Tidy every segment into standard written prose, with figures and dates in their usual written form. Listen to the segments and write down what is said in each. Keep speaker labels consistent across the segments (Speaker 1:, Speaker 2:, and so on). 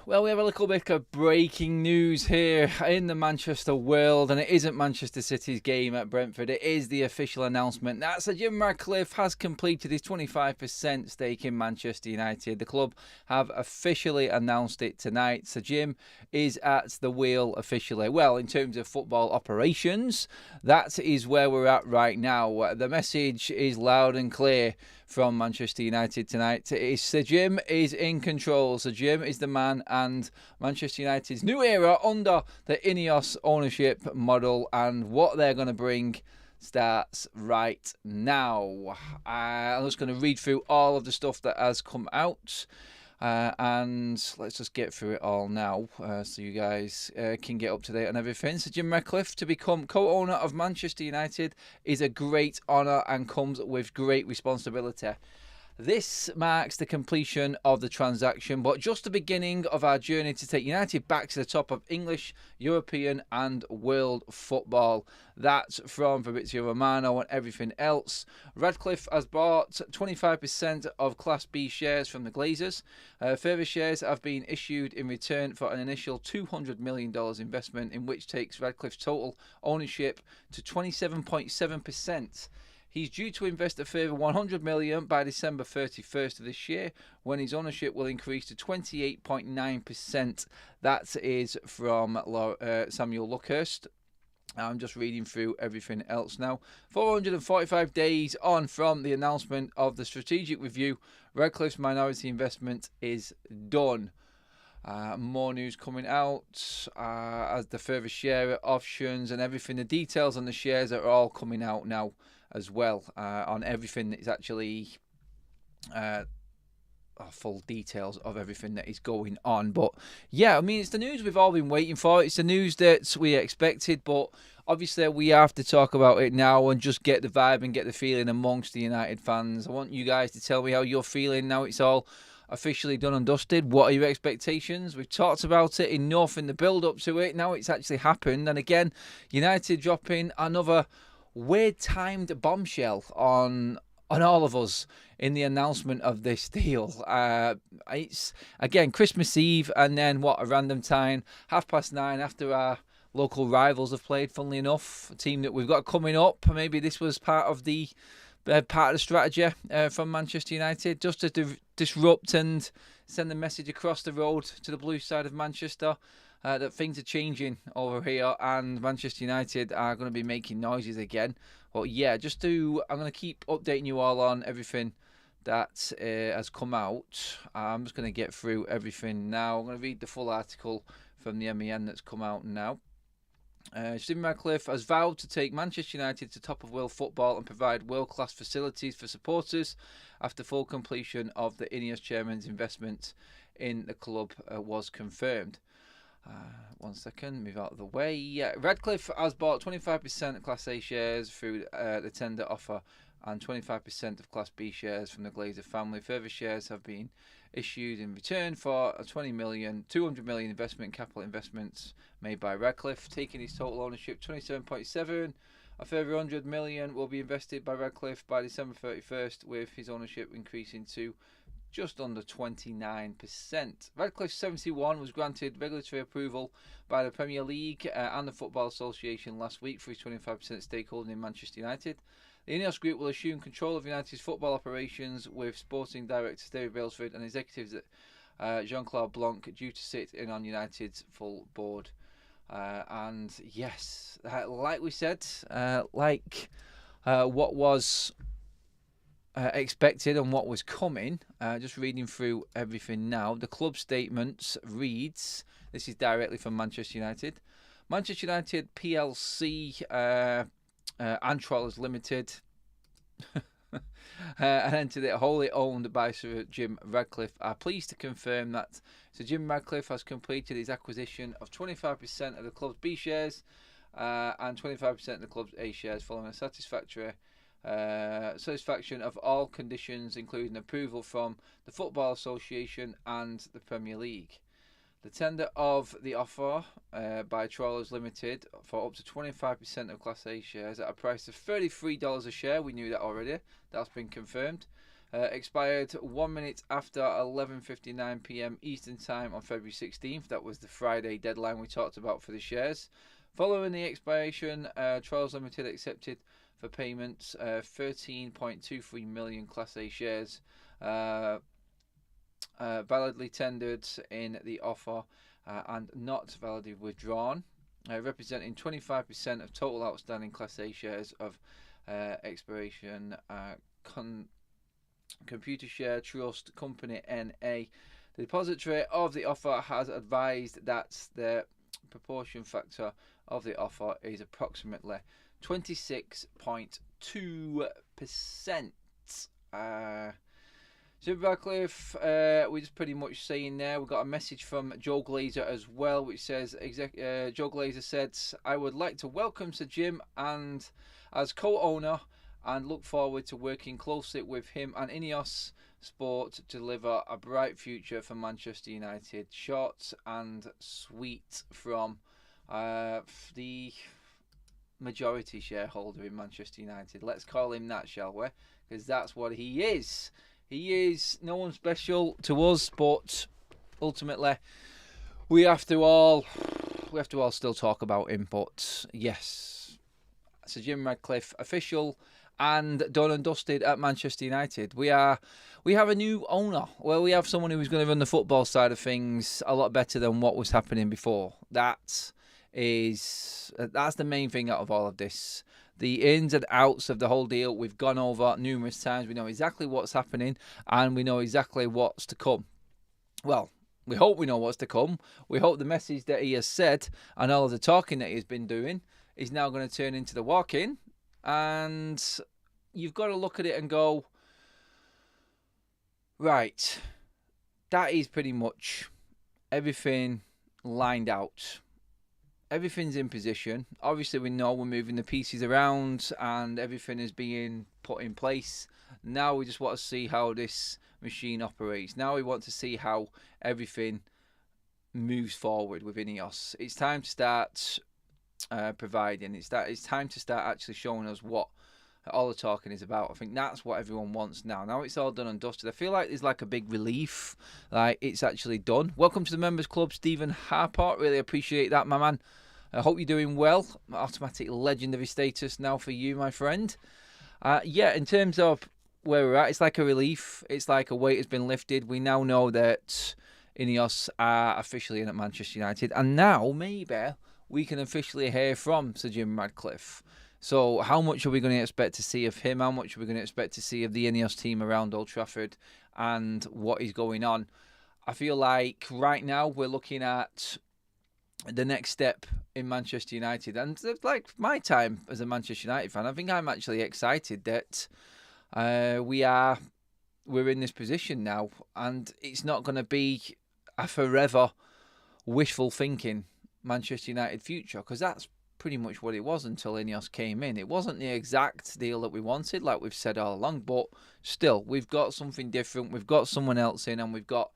Speaker 1: Well, we have a little bit of breaking news here in the Manchester world, and it isn't Manchester City's game at Brentford. It is the official announcement that Sir Jim Ratcliffe has completed his 25% stake in Manchester United. The club have officially announced it tonight. Sir Jim is at the wheel officially. Well, in terms of football operations, that is where we're at right now. The message is loud and clear from Manchester United tonight. Sir Jim is in control. Sir Jim is the man, and Manchester United's new era under the INEOS ownership model, and what they're going to bring starts right now. I'm just going to read through all of the stuff that has come out. And let's just get through it all now, so you guys can get up to date on everything. So Jim Ratcliffe to become co-owner of Manchester United is a great honour and comes with great responsibility. This marks the completion of the transaction, but just the beginning of our journey to take United back to the top of English, European and world football. That's from Fabrizio Romano and everything else. Ratcliffe has bought 25% of Class B shares from the Glazers. Further shares have been issued in return for an initial $200 million investment, in which takes Ratcliffe's total ownership to 27.7%. He's due to invest a further $100 million by December 31st of this year, when his ownership will increase to 28.9%. That is from Samuel Luckhurst. I'm just reading through everything else now. 445 days on from the announcement of the strategic review, Ratcliffe's minority investment is done. More news coming out as the further share options and everything. The details on the shares are all coming out now as well, on everything that is actually full details of everything that is going on. But yeah, I mean, it's the news we've all been waiting for. It's the news that we expected, but obviously we have to talk about it now and just get the vibe and get the feeling amongst the United fans. I want you guys to tell me how you're feeling now it's all officially done and dusted. What are your expectations? We've talked about it enough in the build-up to it. Now it's actually happened. And again, United dropping another weird timed bombshell on all of us in the announcement of this deal. It's again Christmas Eve, and then a random time, 9:30 after our local rivals have played. Funnily enough, a team that we've got coming up. Maybe this was part of the strategy from Manchester United, just to disrupt and send the message across the road to the blue side of Manchester. That things are changing over here, and Manchester United are going to be making noises again. But yeah, I'm going to keep updating you all on everything that has come out. I'm just going to get through everything now. I'm going to read the full article from the MEN that's come out now. Jim Ratcliffe has vowed to take Manchester United to top of world football and provide world-class facilities for supporters after full completion of the INEOS chairman's investment in the club was confirmed. One second, move out of the way. Yeah, Ratcliffe has bought 25% of Class A shares through the tender offer and 25% of Class B shares from the Glazer family. Further shares have been issued in return for a $200 million capital investments made by Ratcliffe, taking his total ownership 27.7%. A further $100 million will be invested by Ratcliffe by December 31st, with his ownership increasing to just under 29%. Ratcliffe 71 was granted regulatory approval by the Premier League and the Football Association last week for his 25% stakeholding in Manchester United. The INEOS Group will assume control of United's football operations, with sporting director David Brailsford and executives Jean-Claude Blanc due to sit in on United's full board. And yes, like we said, what was expected and what was coming. Just reading through everything now. The club statement reads, this is directly from Manchester United. Manchester United PLC and Trawlers Limited, an entity wholly owned by Sir Jim Ratcliffe, are pleased to confirm that Sir Jim Ratcliffe has completed his acquisition of 25% of the club's B shares and 25% of the club's A shares, following a satisfaction of all conditions, including approval from the Football Association and the Premier League. The tender of the offer by Trawlers Limited for up to 25% of Class A shares at a price of $33 a share. We knew that already. That's been confirmed. expired 1 minute after 11:59 p.m. Eastern Time on February 16th. That was the Friday deadline we talked about for the shares. Following the expiration, Trials Limited accepted for payments 13.23 million Class A shares, validly tendered in the offer and not validly withdrawn, representing 25% of total outstanding Class A shares of expiration Computer Share Trust Company NA. The depository of the offer has advised that the proportion factor of the offer is approximately 26.2%. So Radcliffe, we're just pretty much saying there, we got a message from Joe Glazer as well, which says, Joe Glazer said, I would like to welcome Sir Jim and as co-owner and look forward to working closely with him and INEOS Sport to deliver a bright future for Manchester United. Short and sweet from the majority shareholder in Manchester United. Let's call him that, shall we? Because that's what he is. He is no one special to us, but ultimately we have to all still talk about him. But yes, Sir Jim Radcliffe, official and done and dusted at Manchester United. We have a new owner. Well, we have someone who's going to run the football side of things a lot better than what was happening before. That's the main thing out of all of this. The ins and outs of the whole deal we've gone over numerous times. We know exactly what's happening and we know exactly what's to come. Well, we hope we know what's to come. We hope the message that he has said and all of the talking that he's been doing is now going to turn into the walk-in. And you've got to look at it and go, right, that is pretty much everything lined out. Everything's in position. Obviously, we know we're moving the pieces around and everything is being put in place. Now we just want to see how this machine operates. Now we want to see how everything moves forward with INEOS. It's time to start providing. It's time to start actually showing us what all the talking is about. I think that's what everyone wants now. Now it's all done and dusted. I feel like there's like a big relief. Like it's actually done. Welcome to the Members Club, Stephen Harport. Really appreciate that, my man. I hope you're doing well. Automatic legendary status now for you, my friend. Yeah, in terms of where we're at, it's like a relief. It's like a weight has been lifted. We now know that INEOS are officially in at Manchester United. And now, maybe, we can officially hear from Sir Jim Radcliffe. So how much are we going to expect to see of him? How much are we going to expect to see of the INEOS team around Old Trafford and what is going on? I feel like right now we're looking at the next step in Manchester United. And like my time as a Manchester United fan, I think I'm actually excited that we're in this position now. And it's not going to be a forever wishful thinking Manchester United future, because that's pretty much what it was until INEOS came in. It wasn't the exact deal that we wanted, like we've said all along, but still, we've got something different. We've got someone else in, and we've got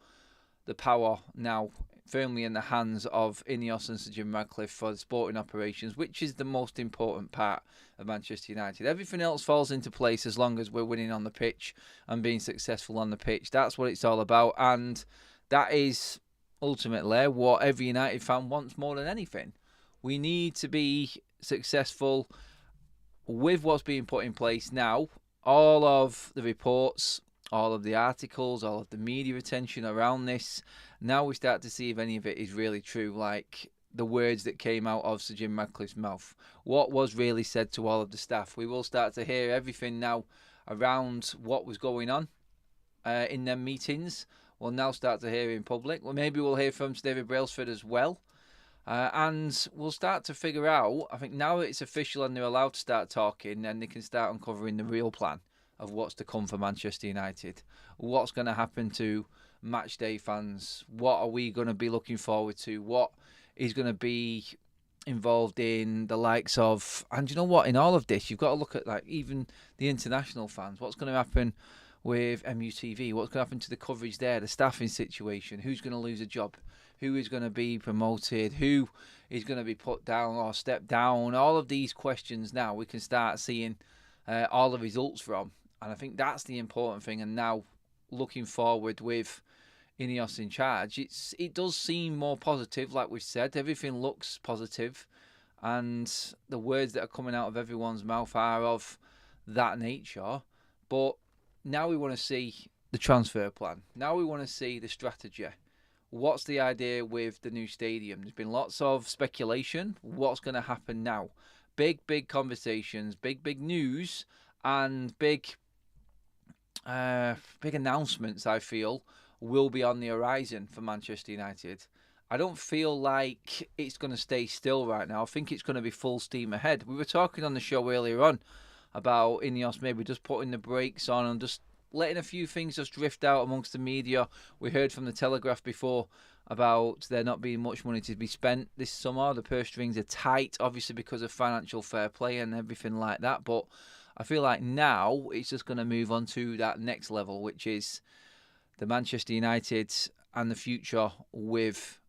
Speaker 1: the power now firmly in the hands of INEOS and Sir Jim Radcliffe for the sporting operations, which is the most important part of Manchester United. Everything else falls into place as long as we're winning on the pitch and being successful on the pitch. That's what it's all about, and that is ultimately what every United fan wants more than anything. We need to be successful with what's being put in place now. All of the reports, all of the articles, all of the media attention around this, now we start to see if any of it is really true, like the words that came out of Sir Jim Radcliffe's mouth. What was really said to all of the staff. We will start to hear everything now around what was going on in them meetings. We'll now start to hear in public. Well, maybe we'll hear from David Brailsford as well. And we'll start to figure out, I think now that it's official and they're allowed to start talking, then they can start uncovering the real plan of what's to come for Manchester United. What's going to happen to match day fans? What are we going to be looking forward to? What is going to be involved in the likes of... And you know what? In all of this, you've got to look at like even the international fans. What's going to happen with MUTV? What's going to happen to the coverage there? The staffing situation? Who's going to lose a job? Who is going to be promoted? Who is going to be put down or stepped down? All of these questions now we can start seeing all the results from. And I think that's the important thing. And now, looking forward with INEOS in charge, it does seem more positive. Like we said, everything looks positive, and the words that are coming out of everyone's mouth are of that nature. But now we want to see the transfer plan. Now we want to see the strategy. What's the idea with the new stadium? There's been lots of speculation. What's going to happen now? Big conversations, big news, and big announcements, I feel, will be on the horizon for Manchester United. I don't feel like it's going to stay still right now. I think it's going to be full steam ahead. We were talking on the show earlier on about INEOS maybe just putting the brakes on and just letting a few things just drift out amongst the media. We heard from the Telegraph before about there not being much money to be spent this summer. The purse strings are tight, obviously because of financial fair play and everything like that. But I feel like now it's just going to move on to that next level, which is the Manchester United and the future with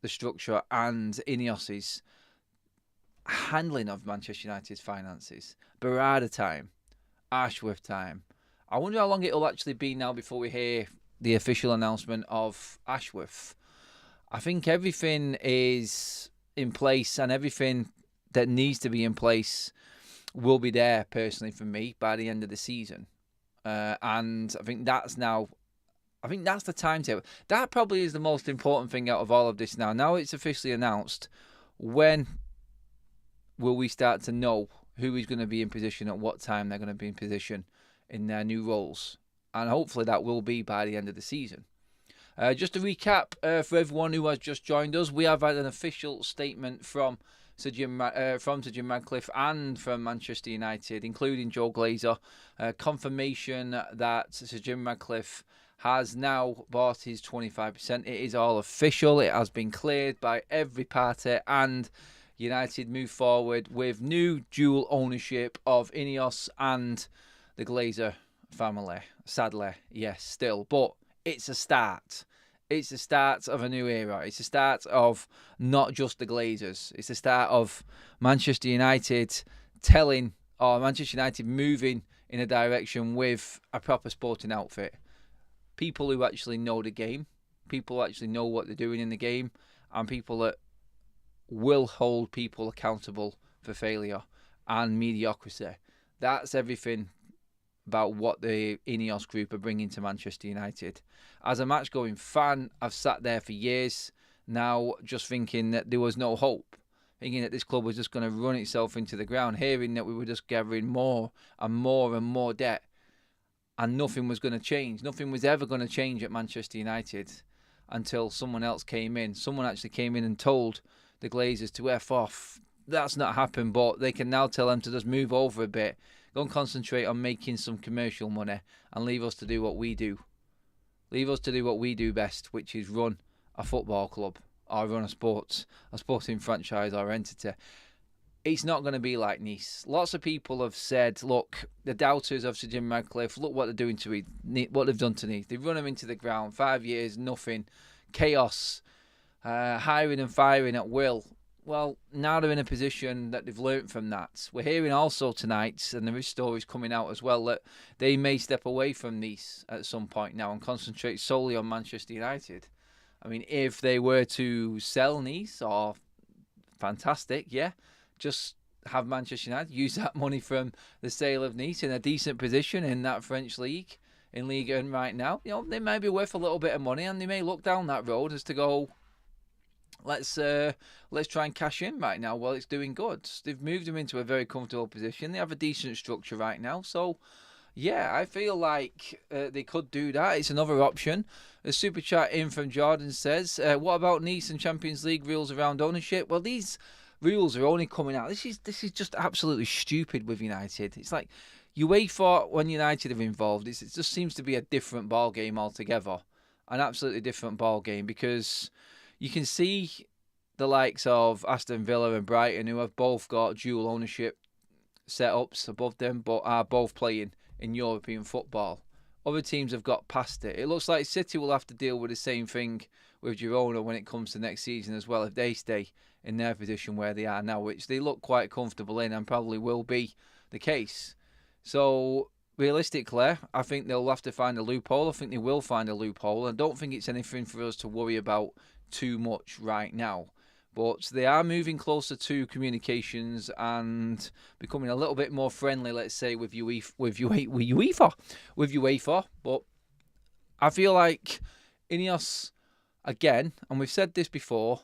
Speaker 1: the structure and INEOS's handling of Manchester United's finances. Berrada time, Ashworth time. I wonder how long it'll actually be now before we hear the official announcement of Ashworth. I think everything is in place, and everything that needs to be in place will be there, personally, for me, by the end of the season. And I think that's the timetable. That probably is the most important thing out of all of this now. Now it's officially announced. When will we start to know who is going to be in position at what time they're going to be in position in their new roles? And hopefully that will be by the end of the season. Just to recap for everyone who has just joined us, we have had an official statement from Sir Jim Ratcliffe and from Manchester United, including Joe Glazer, confirmation that Sir Jim Ratcliffe has now bought his 25%. It is all official. It has been cleared by every party, and United move forward with new dual ownership of INEOS and the Glazer family. Sadly, yes, still. But it's a start. It's the start of a new era. It's the start of not just the Glazers. It's the start of Manchester United Manchester United moving in a direction with a proper sporting outfit. People who actually know the game, people who actually know what they're doing in the game, and people that will hold people accountable for failure and mediocrity. That's everything about what the INEOS group are bringing to Manchester United. As a match-going fan, I've sat there for years now just thinking that there was no hope, thinking that this club was just going to run itself into the ground, hearing that we were just gathering more and more debt, and nothing was going to change. Nothing was ever going to change at Manchester United until someone else came in. Someone actually came in and told the Glazers to F off. That's not happened, but they can now tell them to just move over a bit, go and concentrate on making some commercial money, and leave us to do what we do. Leave us to do what we do best, which is run a football club or run a sporting franchise or entity. It's not going to be like Nice. Lots of people have said, look, the doubters of Sir Jim Ratcliffe, look what they're doing to what they've done to Nice. They've run them into the ground. 5 years, nothing. Chaos. Hiring and firing at will. Well, now they're in a position that they've learnt from that. We're hearing also tonight, and there is stories coming out as well, that they may step away from Nice at some point now and concentrate solely on Manchester United. I mean, if they were to sell Nice, or fantastic, yeah, just have Manchester United use that money from the sale of Nice in a decent position in that French league, in Ligue 1 right now. You know, they may be worth a little bit of money, and they may look down that road as to go, let's try and cash in right now while it's doing good. They've moved them into a very comfortable position. They have a decent structure right now. So, yeah, I feel like they could do that. It's another option. A super chat in from Jordan says, what about Nice and Champions League rules around ownership? Well, these rules are only coming out. This is just absolutely stupid with United. It's like UEFA, when United are involved, it just seems to be a different ball game altogether. An absolutely different ball game, because you can see the likes of Aston Villa and Brighton, who have both got dual ownership setups above them, but are both playing in European football. Other teams have got past it. It looks like City will have to deal with the same thing with Girona when it comes to next season as well, if they stay in their position where they are now, which they look quite comfortable in and probably will be the case. So realistically, I think they'll have to find a loophole. I think they will find a loophole. I don't think it's anything for us to worry about too much right now. But they are moving closer to communications and becoming a little bit more friendly, let's say, with UEFA. But I feel like INEOS, again, and we've said this before,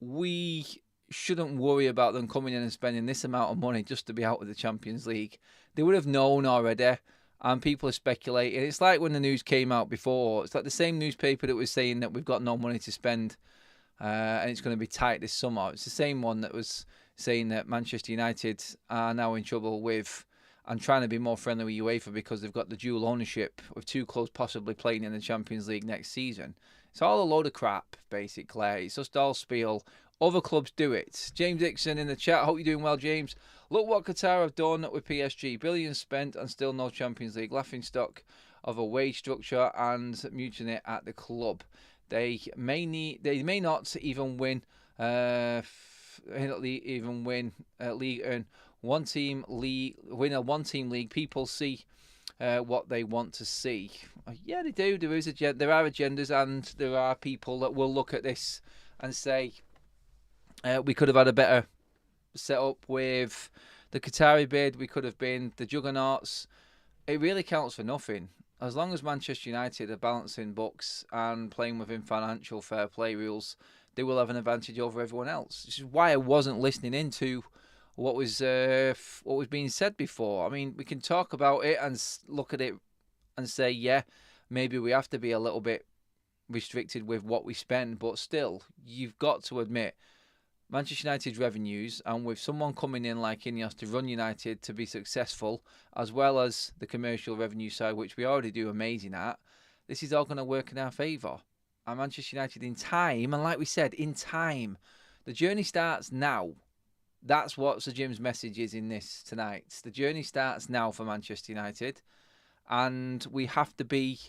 Speaker 1: we shouldn't worry about them coming in and spending this amount of money just to be out of the Champions League. They would have known already, and people are speculating. It's like when the news came out before. It's like the same newspaper that was saying that we've got no money to spend and it's going to be tight this summer. It's the same one that was saying that Manchester United are now in trouble with and trying to be more friendly with UEFA because they've got the dual ownership with two clubs possibly playing in the Champions League next season. It's all a load of crap, basically. It's just all spiel. Other clubs do it. James Dixon in the chat. Hope you're doing well, James. Look what Qatar have done with PSG. Billions spent and still no Champions League. Laughing stock of a wage structure and mutiny at the club. They may not even win. League and one-team league. Win a one-team league. People see what they want to see. Yeah, they do. There are agendas, and there are people that will look at this and say we could have had a better setup with the Qatari bid. We could have been the juggernauts. It really counts for nothing. As long as Manchester United are balancing books and playing within financial fair play rules, they will have an advantage over everyone else. This is why I wasn't listening into what was being said before. I mean, we can talk about it and look at it and say, yeah, maybe we have to be a little bit restricted with what we spend, but still, you've got to admit, Manchester United's revenues, and with someone coming in like INEOS to run United to be successful, as well as the commercial revenue side, which we already do amazing at, this is all going to work in our favour. And Manchester United in time, and like we said, in time, the journey starts now. That's what Sir Jim's message is in this tonight. The journey starts now for Manchester United, and we have to be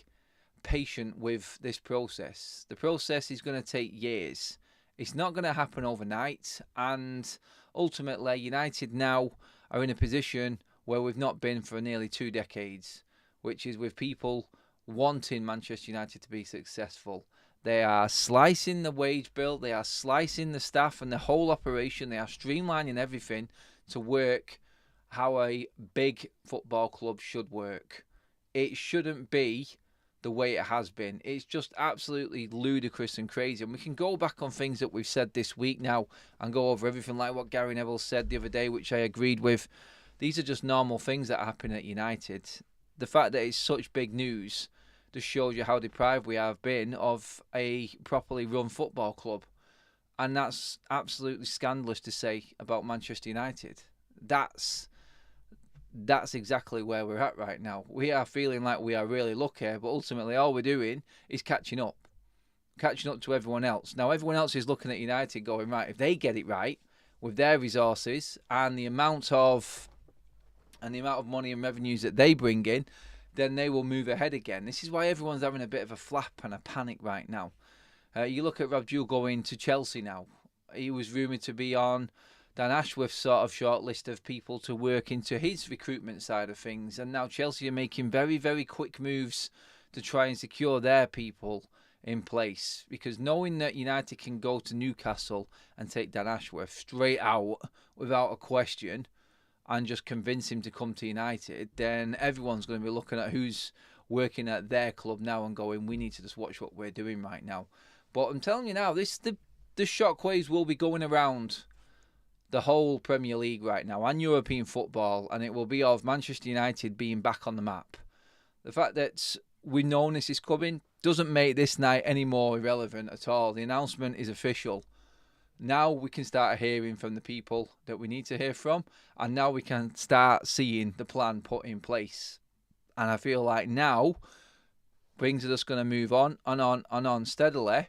Speaker 1: patient with this process. The process is going to take years. It's not going to happen overnight, and ultimately United now are in a position where we've not been for nearly 2 decades, which is with people wanting Manchester United to be successful. They are slicing the wage bill, they are slicing the staff and the whole operation, they are streamlining everything to work how a big football club should work. It shouldn't be the way it has been. It's just absolutely ludicrous and crazy. And we can go back on things that we've said this week now and go over everything like what Gary Neville said the other day, which I agreed with. These are just normal things that happen at United. The fact that it's such big news just shows you how deprived we have been of a properly run football club. And that's absolutely scandalous to say about Manchester United. That's exactly where we're at right now. We are feeling like we are really lucky, but ultimately all we're doing is catching up to everyone else. Now, everyone else is looking at United going, right, if they get it right with their resources and the amount of money and revenues that they bring in, then they will move ahead again. This is why everyone's having a bit of a flap and a panic right now. You look at Rabjul going to Chelsea now. He was rumoured to be on Dan Ashworth's sort of short list of people to work into his recruitment side of things. And now Chelsea are making very, very quick moves to try and secure their people in place. Because knowing that United can go to Newcastle and take Dan Ashworth straight out without a question and just convince him to come to United, then everyone's going to be looking at who's working at their club now and going, we need to just watch what we're doing right now. But I'm telling you now, the shockwaves will be going around the whole Premier League right now and European football, and it will be of Manchester United being back on the map. The fact that we know this is coming doesn't make this night any more irrelevant at all. The announcement is official. Now we can start hearing from the people that we need to hear from, and now we can start seeing the plan put in place. And I feel like now things are just going to move on and on and on steadily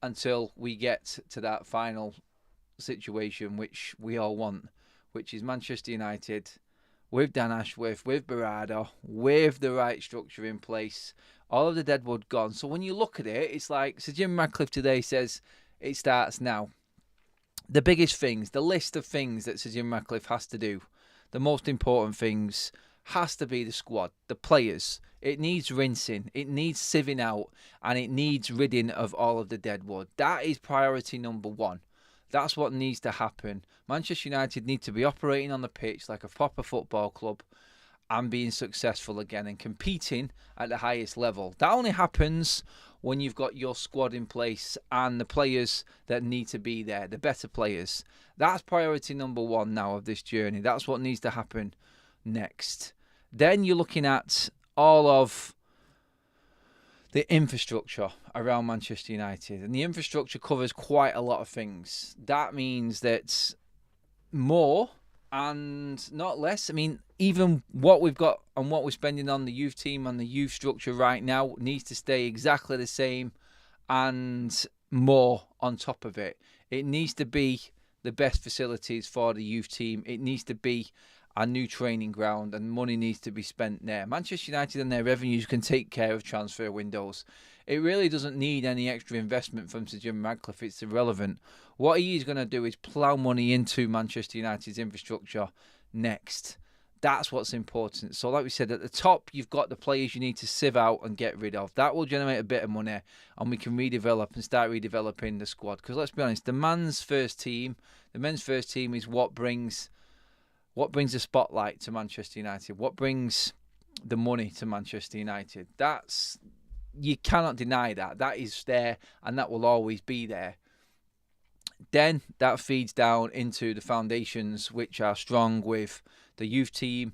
Speaker 1: until we get to that final situation which we all want, which is Manchester United with Dan Ashworth, with Berardo, with the right structure in place, all of the deadwood gone. So when you look at it, it's like Sir Jim Radcliffe today says it starts now. The biggest things, the list of things that Sir Jim Radcliffe has to do, the most important things has to be the squad, the players. It needs rinsing, it needs sieving out, and it needs ridding of all of the dead wood. That is priority number one. That's what needs to happen. Manchester United need to be operating on the pitch like a proper football club and being successful again and competing at the highest level. That only happens when you've got your squad in place and the players that need to be there, the better players. That's priority number one now of this journey. That's what needs to happen next. Then you're looking at all of the infrastructure around Manchester United. And the infrastructure covers quite a lot of things. That means that more and not less. I mean, even what we've got and what we're spending on the youth team and the youth structure right now needs to stay exactly the same and more on top of it. It needs to be the best facilities for the youth team. It needs to be a new training ground, and money needs to be spent there. Manchester United and their revenues can take care of transfer windows. It really doesn't need any extra investment from Sir Jim Ratcliffe. It's irrelevant. What he is going to do is plough money into Manchester United's infrastructure next. That's what's important. So like we said, at the top, you've got the players you need to sieve out and get rid of. That will generate a bit of money, and we can redevelop and start redeveloping the squad. Because let's be honest, the men's first team is what brings the spotlight to Manchester United, what brings the money to Manchester United. You cannot deny that. That is there, and that will always be there. Then that feeds down into the foundations, which are strong with the youth team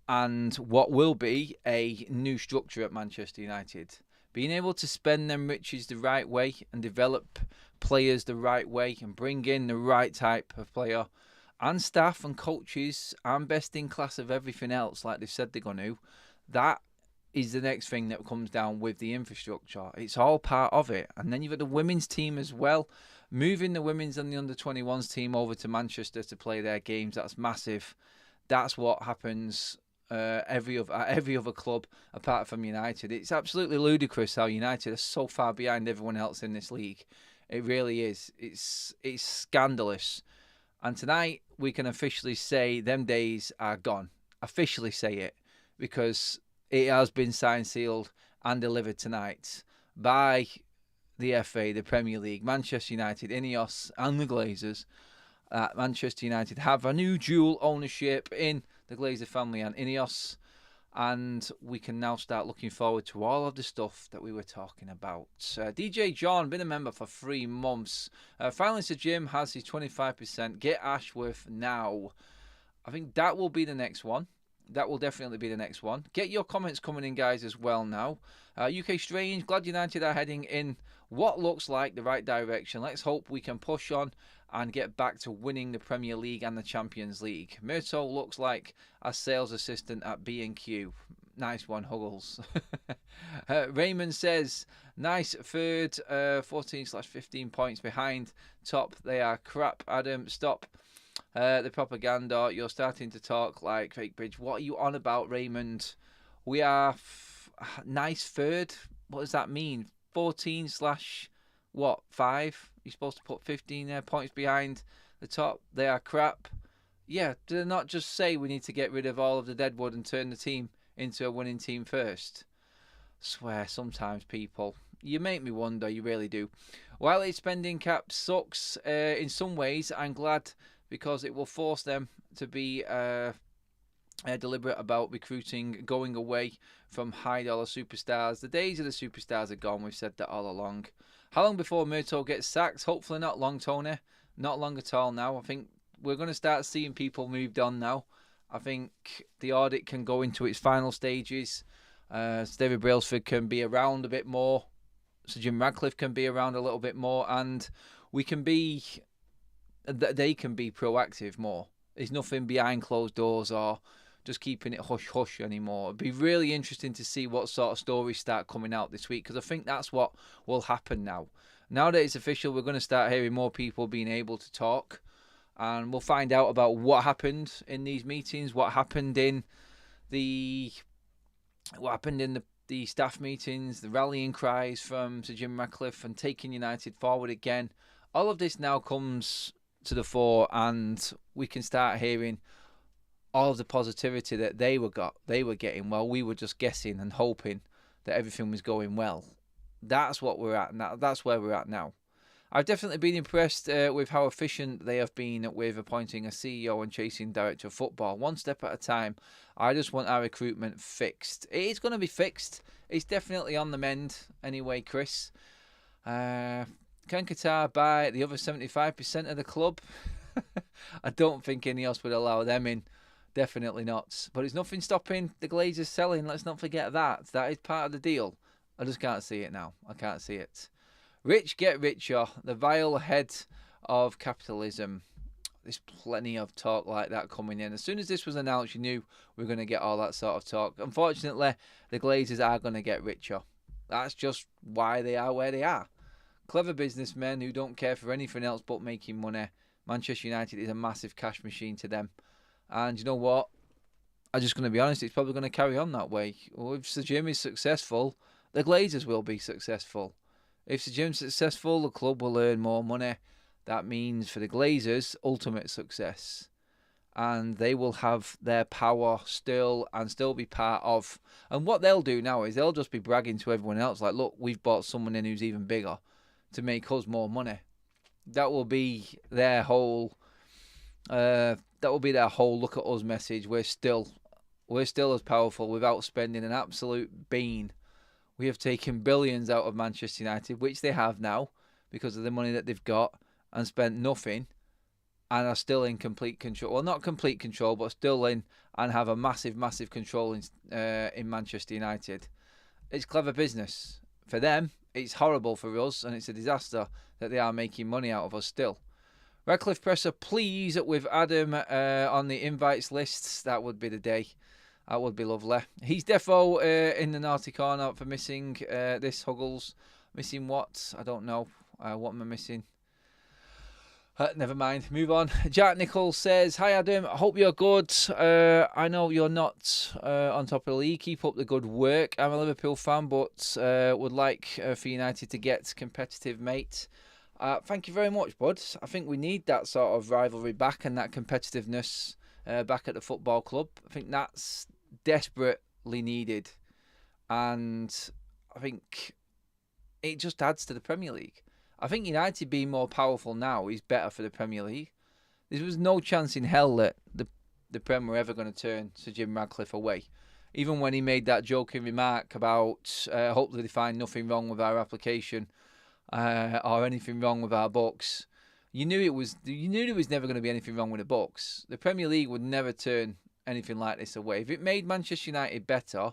Speaker 1: and what will be a new structure at Manchester United. Being able to spend them riches the right way and develop players the right way and bring in the right type of player and staff and coaches and best in class of everything else like they've said they're going to, that is the next thing that comes down with the infrastructure. It's all part of it. And then you've got the women's team as well. Moving the women's and the under-21s team over to Manchester to play their games, that's massive. That's what happens at every other club apart from United. It's absolutely ludicrous how United are so far behind everyone else in this league. It really is. It's scandalous. And tonight, we can officially say them days are gone. Officially say it. Because it has been signed, sealed and delivered tonight by the FA, the Premier League, Manchester United, INEOS and the Glazers. Manchester United have a new dual ownership in the Glazer family and INEOS. And we can now start looking forward to all of the stuff that we were talking about. DJ John, been a member for 3 months. Finally, Sir Jim has his 25%. Get Ashworth now. I think that will be the next one. That will definitely be the next one. Get your comments coming in, guys, as well now. UK Strange, glad United are heading in what looks like the right direction. Let's hope we can push on and get back to winning the Premier League and the Champions League. Murto looks like a sales assistant at B&Q. Nice one, Huggles. Raymond says, nice third, 14/15 points behind top. They are crap. Adam, stop the propaganda. You're starting to talk like fake bridge. What are you on about, Raymond? We are nice third. What does that mean? 14/5? You're supposed to put 15 points behind the top. They are crap. Yeah, do they not just say we need to get rid of all of the deadwood and turn the team into a winning team first? Swear, sometimes people, you make me wonder, you really do. While its spending cap sucks in some ways, I'm glad because it will force them to be deliberate about recruiting, going away from high-dollar superstars. The days of the superstars are gone. We've said that all along. How long before Murto gets sacked? Hopefully not long, Tony. Not long at all now. I think we're going to start seeing people moved on now. I think the audit can go into its final stages. David Brailsford can be around a bit more. Sir Jim Ratcliffe can be around a little bit more. And they can be proactive more. There's nothing behind closed doors or just keeping it hush-hush anymore. It'd be really interesting to see what sort of stories start coming out this week, because I think that's what will happen now. Now that it's official, we're going to start hearing more people being able to talk, and we'll find out about what happened in these meetings, what happened in the staff meetings, the rallying cries from Sir Jim Ratcliffe and taking United forward again. All of this now comes to the fore, and we can start hearing all of the positivity that they were getting, while we were just guessing and hoping that everything was going well. That's what we're at now. That's where we're at now. I've definitely been impressed with how efficient they have been with appointing a CEO and chasing director of football, one step at a time. I just want our recruitment fixed. It is going to be fixed. It's definitely on the mend anyway, Chris. Can Qatar buy the other 75% of the club? I don't think INEOS would allow them in. Definitely not. But it's nothing stopping the Glazers selling. Let's not forget that. That is part of the deal. I just can't see it now. I can't see it. Rich get richer. The vile head of capitalism. There's plenty of talk like that coming in. As soon as this was announced, you knew we were going to get all that sort of talk. Unfortunately, the Glazers are going to get richer. That's just why they are where they are. Clever businessmen who don't care for anything else but making money. Manchester United is a massive cash machine to them. And you know what? I'm just going to be honest, it's probably going to carry on that way. Well, if Sir Jim is successful, the Glazers will be successful. If Sir Jim's successful, the club will earn more money. That means for the Glazers, ultimate success. And they will have their power still and still be part of. And what they'll do now is they'll just be bragging to everyone else, like, look, we've bought someone in who's even bigger to make us more money. That will be their whole look at us message. We're still as powerful without spending an absolute bean. We have taken billions out of Manchester United, which they have now because of the money that they've got, and spent nothing, and are still in complete control. Well, not complete control, but still in and have a massive, massive control in Manchester United. It's clever business. For them, it's horrible for us, and it's a disaster that they are making money out of us still. Radcliffe Presser, please, with Adam on the invites lists. That would be the day. That would be lovely. He's defo in the naughty corner for missing this Huggles. Missing what? I don't know. What am I missing? Never mind. Move on. Jack Nichols says, hi Adam, I hope you're good. I know you're not on top of the league. Keep up the good work. I'm a Liverpool fan, but would like for United to get competitive, mate. Thank you very much, bud. I think we need that sort of rivalry back and that competitiveness back at the football club. I think that's desperately needed. And I think it just adds to the Premier League. I think United being more powerful now is better for the Premier League. There was no chance in hell that the Premier were ever going to turn Sir Jim Radcliffe away. Even when he made that joking remark about hopefully they find nothing wrong with our application or anything wrong with our books. You knew there was never going to be anything wrong with the books. The Premier League would never turn anything like this away. If it made Manchester United better,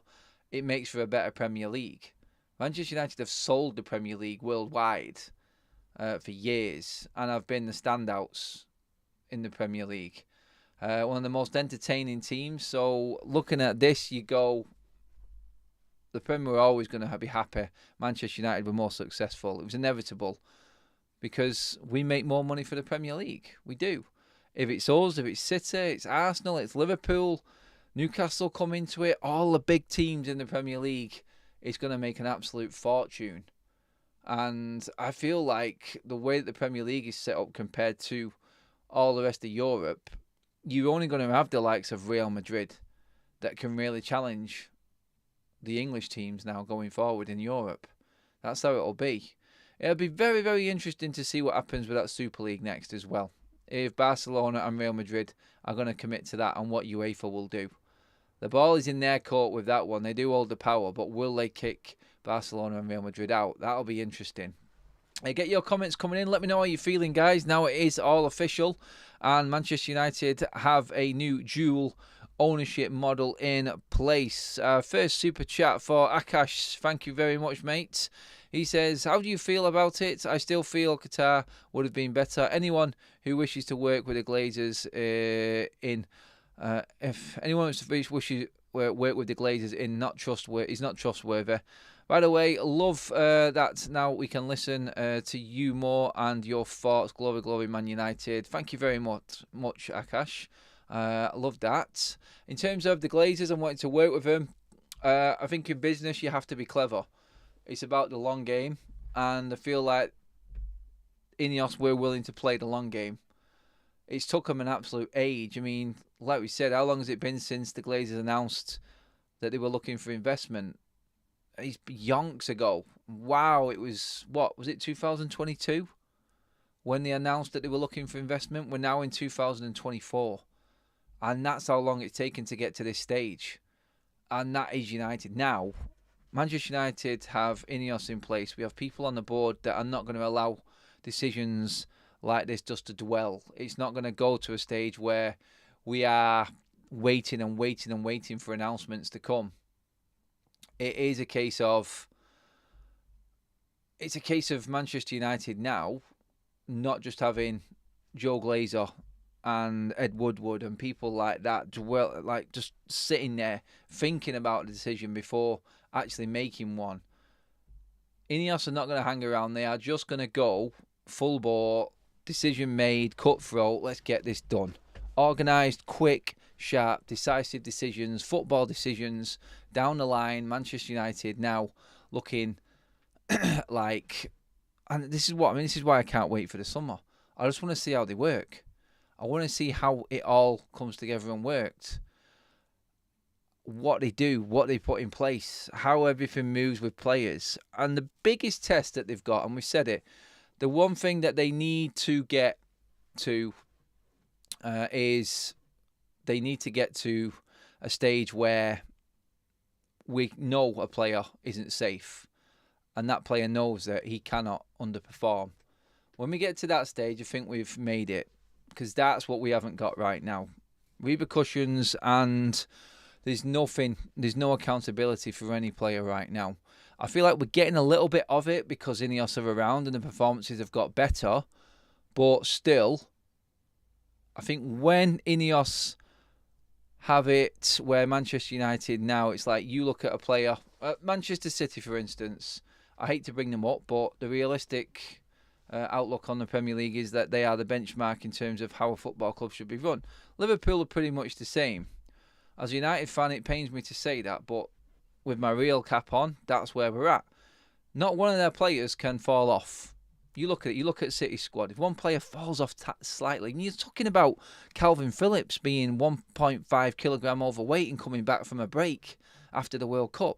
Speaker 1: it makes for a better Premier League. Manchester United have sold the Premier League worldwide for years and have been the standouts in the Premier League. One of the most entertaining teams. So looking at this, you go, the Premier were always going to be happy. Manchester United were more successful. It was inevitable because we make more money for the Premier League. We do. If it's us, if it's City, it's Arsenal, it's Liverpool, Newcastle come into it, all the big teams in the Premier League, it's going to make an absolute fortune. And I feel like the way that the Premier League is set up compared to all the rest of Europe, you're only going to have the likes of Real Madrid that can really challenge the English teams now going forward in Europe. That's how it'll be. It'll be very, very interesting to see what happens with that Super League next as well. If Barcelona and Real Madrid are going to commit to that and what UEFA will do. The ball is in their court with that one. They do hold the power, but will they kick Barcelona and Real Madrid out? That'll be interesting. Get your comments coming in. Let me know how you're feeling, guys. Now it is all official, and Manchester United have a new dual ownership model in place. First super chat for Akash. Thank you very much, mate. He says, how do you feel about it? I still feel Qatar would have been better. Anyone who wishes to work with the Glazers if anyone wishes to work with the Glazers is not trustworthy. By the way, love that now we can listen to you more and your thoughts. Glory, glory, Man United. Thank you very much, Akash. I love that. In terms of the Glazers and wanting to work with them, I think in business you have to be clever. It's about the long game, and I feel like INEOS were willing to play the long game. It's took them an absolute age. I mean, like we said, how long has it been since the Glazers announced that they were looking for investment? It's yonks ago. Wow, it was, what, was it 2022? When they announced that they were looking for investment? We're now in 2024. And that's how long it's taken to get to this stage. And that is United. Now, Manchester United have INEOS in place. We have people on the board that are not going to allow decisions like this just to dwell. It's not going to go to a stage where we are waiting and waiting and waiting for announcements to come. It is a case of Manchester United now not just having Joe Glazer and Ed Woodward and people like that just sitting there thinking about the decision before actually making one. INEOS are not going to hang around. They are just going to go full bore, decision made, cutthroat, let's get this done. Organised, quick, sharp, decisive decisions, football decisions down the line. Manchester United now looking like, and this is why I can't wait for the summer. I just want to see how they work. I want to see how it all comes together and works. What they do, what they put in place, how everything moves with players. And the biggest test that they've got, and we said it, the one thing that they need to get to is they need to get to a stage where we know a player isn't safe and that player knows that he cannot underperform. When we get to that stage, I think we've made it, because that's what we haven't got right now. Repercussions, and there's no accountability for any player right now. I feel like we're getting a little bit of it because INEOS are around and the performances have got better, but still, I think when INEOS have it where Manchester United now, it's like you look at a player, Manchester City for instance, I hate to bring them up, but the realistic outlook on the Premier League is that they are the benchmark in terms of how a football club should be run. Liverpool are pretty much the same. As a United fan, it pains me to say that, but with my real cap on, that's where we're at. Not one of their players can fall off. You look at City's squad. If one player falls off slightly, and you're talking about Calvin Phillips being 1.5 kilogram overweight and coming back from a break after the World Cup,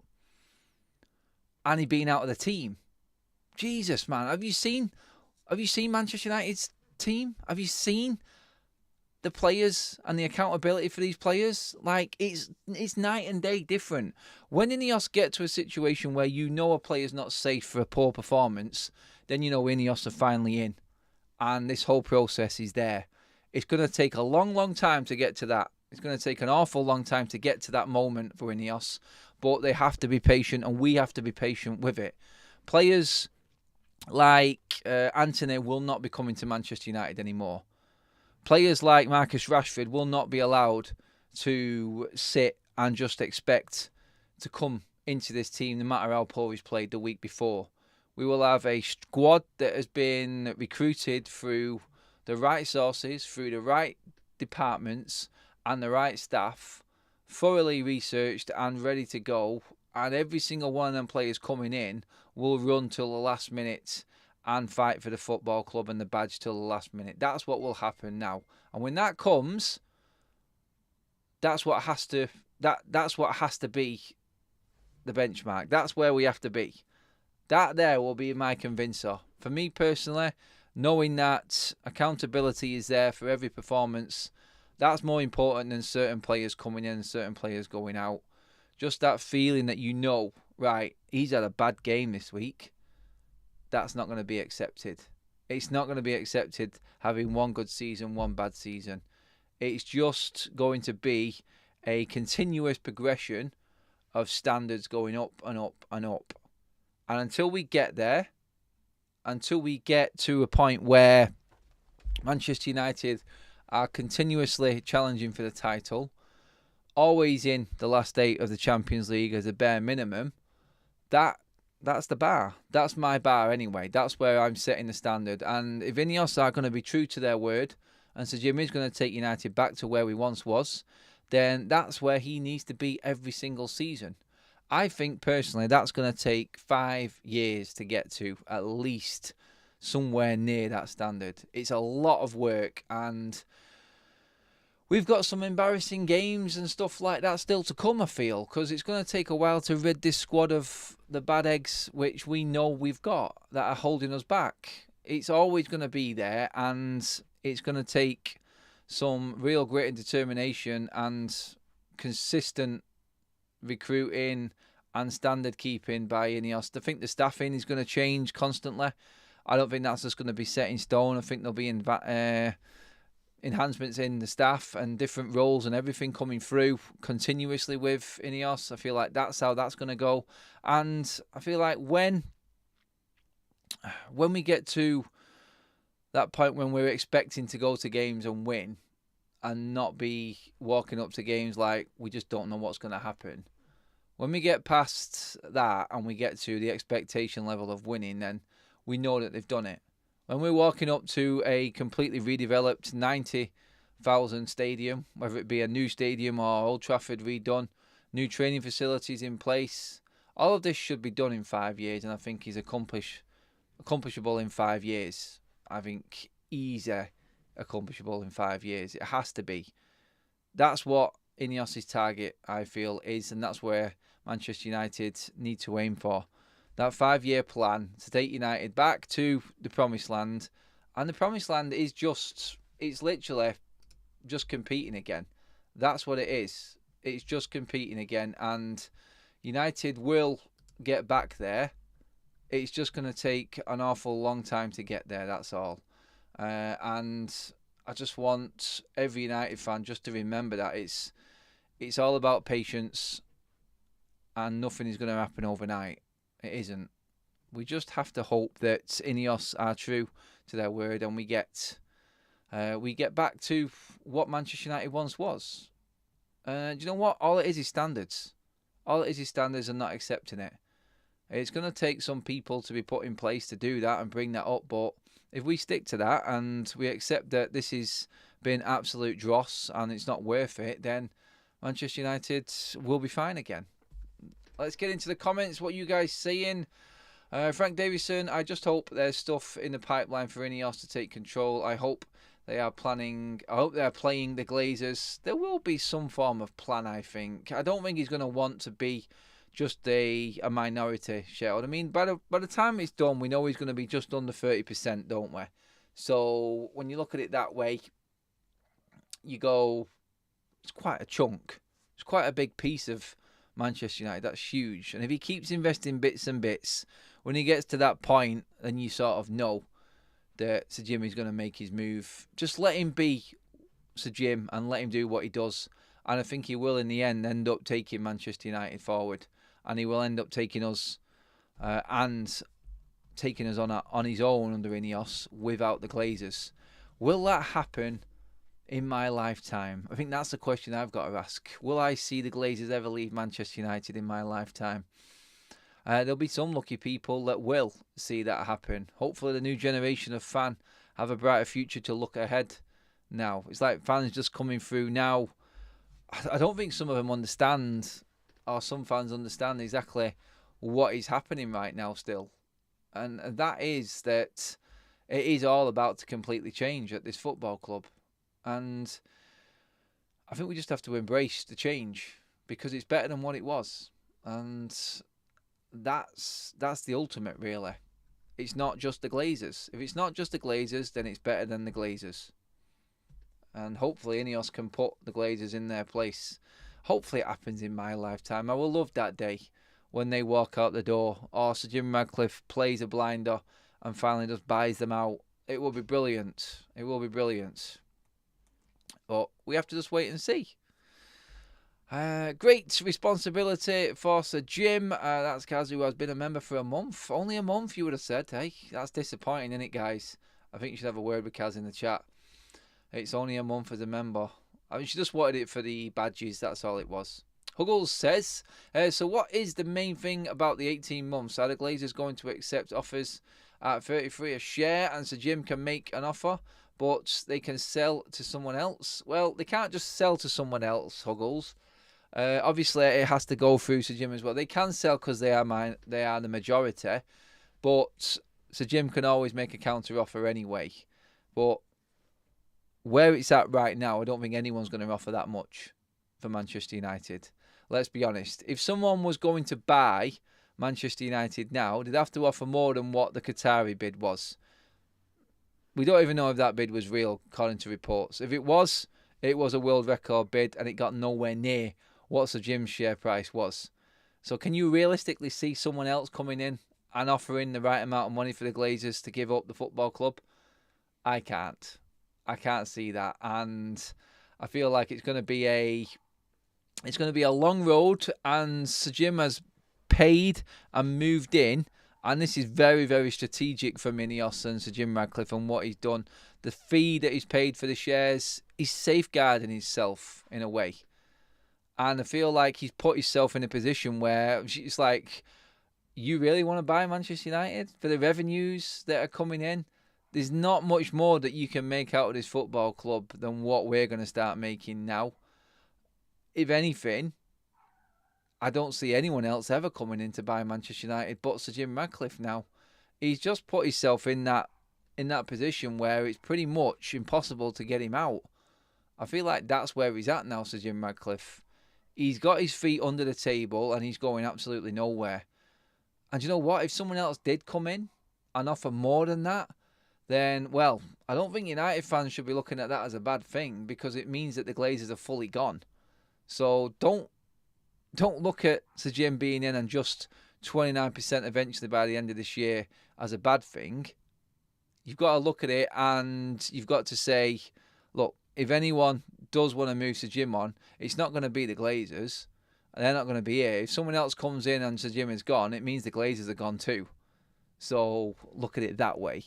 Speaker 1: and he being out of the team. Jesus, man, have you seen Manchester United's team? Have you seen the players and the accountability for these players? Like, it's night and day different. When INEOS get to a situation where you know a player's not safe for a poor performance, then you know INEOS are finally in. And this whole process is there. It's going to take a long, long time to get to that. It's going to take an awful long time to get to that moment for INEOS. But they have to be patient, and we have to be patient with it. Players like Antony will not be coming to Manchester United anymore. Players like Marcus Rashford will not be allowed to sit and just expect to come into this team no matter how poor he's played the week before. We will have a squad that has been recruited through the right sources, through the right departments and the right staff, thoroughly researched and ready to go. And every single one of them players coming in will run till the last minute and fight for the football club and the badge till the last minute. That's what will happen now. And when that comes, that's what has to be the benchmark. That's where we have to be. That there will be my convincer. For me personally, knowing that accountability is there for every performance, that's more important than certain players coming in and certain players going out. Just that feeling that you know, right, he's had a bad game this week. That's not going to be accepted. It's not going to be accepted having one good season, one bad season. It's just going to be a continuous progression of standards going up and up and up. And until we get there, until we get to a point where Manchester United are continuously challenging for the title, always in the last 8 of the Champions League as a bare minimum, that's the bar. That's my bar anyway. That's where I'm setting the standard. And if INEOS are going to be true to their word, and Sir Jimmy's going to take United back to where we once was, then that's where he needs to be every single season. I think personally that's going to take 5 years to get to at least somewhere near that standard. It's a lot of work, and we've got some embarrassing games and stuff like that still to come, I feel, because it's going to take a while to rid this squad of the bad eggs which we know we've got that are holding us back. It's always going to be there, and it's going to take some real grit and determination and consistent recruiting and standard keeping by INEOS. I think the staffing is going to change constantly. I don't think that's just going to be set in stone. I think there'll be enhancements in the staff and different roles and everything coming through continuously with INEOS. I feel like that's how that's going to go. And I feel like when we get to that point when we're expecting to go to games and win and not be walking up to games like we just don't know what's going to happen. When we get past that and we get to the expectation level of winning, then we know that they've done it. When we're walking up to a completely redeveloped 90,000 stadium, whether it be a new stadium or Old Trafford redone, new training facilities in place, all of this should be done in 5 years, and I think is accomplishable in 5 years. I think easy accomplishable in 5 years. It has to be. That's what INEOS's target, I feel, is, and that's where Manchester United need to aim for. That 5-year plan to take United back to the promised land. And the promised land is it's literally just competing again. That's what it is. It's just competing again. And United will get back there. It's just going to take an awful long time to get there, that's all. And I just want every United fan just to remember that it's all about patience, and nothing is going to happen overnight. It isn't. We just have to hope that INEOS are true to their word, and we get back to what Manchester United once was. Do you know what? All it is standards. All it is standards and not accepting it. It's going to take some people to be put in place to do that and bring that up, but if we stick to that and we accept that this has been absolute dross and it's not worth it, then Manchester United will be fine again. Let's get into the comments. What are you guys saying? Frank Davison, I just hope there's stuff in the pipeline for INEOS to take control. I hope they are playing the Glazers. There will be some form of plan, I think. I don't think he's going to want to be just a minority shareholder. I mean, by the time it's done, we know he's going to be just under 30%, don't we? So when you look at it that way, you go, it's quite a chunk. It's quite a big piece of Manchester United. That's huge. And if he keeps investing bits and bits, when he gets to that point, then you sort of know that Sir Jimmy's going to make his move. Just let him be Sir Jim and let him do what he does. And I think he will, in the end, end up taking Manchester United forward. And he will end up taking us on his own under INEOS without the Glazers. Will that happen in my lifetime? I think that's the question I've got to ask. Will I see the Glazers ever leave Manchester United in my lifetime? There'll be some lucky people that will see that happen. Hopefully the new generation of fan have a brighter future to look ahead now. It's like fans just coming through now. I don't think some of them understand, or some fans understand exactly what is happening right now still. And that is that it is all about to completely change at this football club. And I think we just have to embrace the change because it's better than what it was. And that's the ultimate, really. It's not just the Glazers. If it's not just the Glazers, then it's better than the Glazers. And hopefully INEOS can put the Glazers in their place. Hopefully it happens in my lifetime. I will love that day when they walk out the door or Sir Jim Radcliffe plays a blinder and finally just buys them out. It will be brilliant. It will be brilliant. But we have to just wait and see. Great responsibility for Sir Jim. That's Kaz, who has been a member for a month. Only a month, you would have said. Hey, that's disappointing, isn't it, guys? I think you should have a word with Kaz in the chat. It's only a month as a member. I mean, she just wanted it for the badges. That's all it was. Huggles says, so what is the main thing about the 18 months? Are the Glazers going to accept offers at 33 a share and Sir Jim can make an offer, but they can sell to someone else? Well, they can't just sell to someone else, Huggles. Obviously, it has to go through Sir Jim as well. They can sell because they are the majority, but So Jim can always make a counter offer anyway. But where it's at right now, I don't think anyone's going to offer that much for Manchester United. Let's be honest. If someone was going to buy Manchester United now, they'd have to offer more than what the Qatari bid was. We don't even know if that bid was real, according to reports. If it was a world record bid and it got nowhere near what Sir Jim's share price was. So can you realistically see someone else coming in and offering the right amount of money for the Glazers to give up the football club? I can't. I can't see that. And I feel like it's going to be a long road, and Sir Jim has paid and moved in. And this is very, very strategic from INEOS and Sir Jim Radcliffe and what he's done. The fee that he's paid for the shares, he's safeguarding himself in a way. And I feel like he's put himself in a position where it's like, you really want to buy Manchester United for the revenues that are coming in? There's not much more that you can make out of this football club than what we're going to start making now. If anything, I don't see anyone else ever coming in to buy Manchester United but Sir Jim Radcliffe now. He's just put himself in that position where it's pretty much impossible to get him out. I feel like that's where he's at now, Sir Jim Radcliffe. He's got his feet under the table and he's going absolutely nowhere. And you know what? If someone else did come in and offer more than that, then, well, I don't think United fans should be looking at that as a bad thing, because it means that the Glazers are fully gone. So don't look at Sir Jim being in and just 29% eventually by the end of this year as a bad thing. You've got to look at it and you've got to say, look, if anyone does want to move Sir Jim on, it's not going to be the Glazers. They're not going to be here. If someone else comes in and Sir Jim is gone, it means the Glazers are gone too. So look at it that way.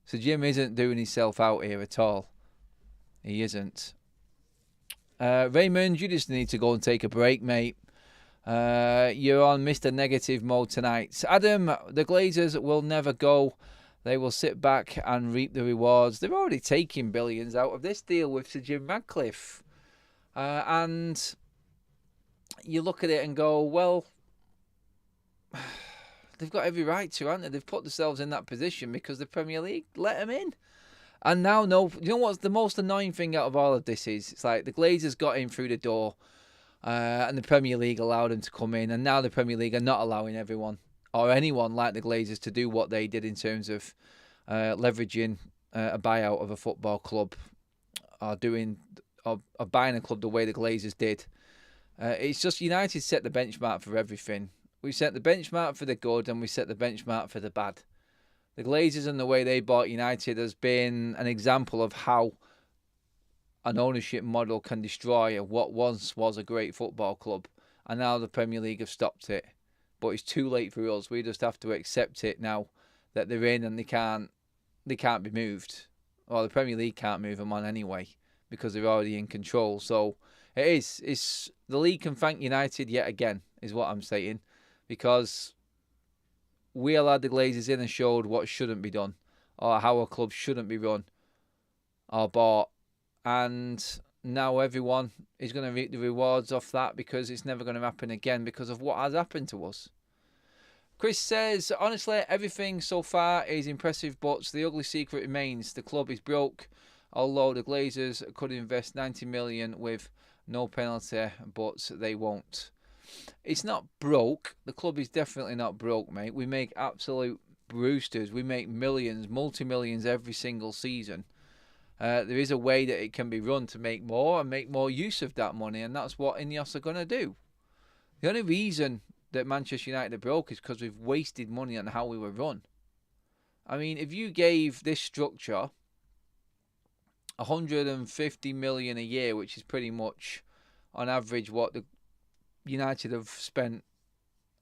Speaker 1: Sir Jim isn't doing himself out here at all. He isn't. Raymond, you just need to go and take a break, mate. You're on Mr. Negative mode tonight. Adam, the Glazers will never go. They will sit back and reap the rewards. They're already taking billions out of this deal with Sir Jim Radcliffe. And you look at it and go, well, they've got every right to, haven't they? They've put themselves in that position because the Premier League let them in. And now, no, you know what's the most annoying thing out of all of this is? It's like the Glazers got in through the door and the Premier League allowed them to come in. And now the Premier League are not allowing everyone or anyone like the Glazers to do what they did in terms of leveraging a buyout of a football club or buying a club the way the Glazers did. It's just United set the benchmark for everything. We set the benchmark for the good and we set the benchmark for the bad. The Glazers and the way they bought United has been an example of how an ownership model can destroy what once was a great football club. And now the Premier League have stopped it. But it's too late for us. We just have to accept it now that they're in and they can't be moved. Or the Premier League can't move them on anyway because they're already in control. So it's the league can thank United yet again, is what I'm saying. Because we allowed the Glazers in and showed what shouldn't be done, or how a club shouldn't be run or bought. And now everyone is going to reap the rewards off that because it's never going to happen again because of what has happened to us. Chris says, honestly, everything so far is impressive, but the ugly secret remains. The club is broke, although the Glazers could invest 90 million with no penalty, but they won't. It's not broke. The club is definitely not broke, mate. We make absolute roosters. We make millions, multi-millions every single season. There is a way that it can be run to make more and make more use of that money, and that's what INEOS are going to do. The only reason that Manchester United are broke is because we've wasted money on how we were run. I mean, if you gave this structure 150 million a year, which is pretty much on average what the United have spent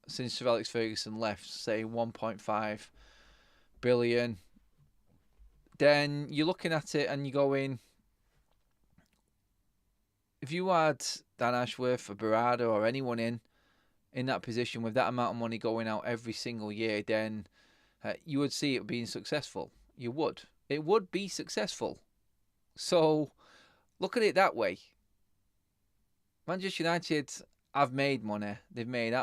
Speaker 1: since Sir Alex Ferguson left, say 1.5 billion, then you're looking at it and you're going, if you had Dan Ashworth or Berardo or anyone in that position with that amount of money going out every single year, then you would see it being successful. You would. It would be successful. So look at it that way. Manchester United have made money. They've made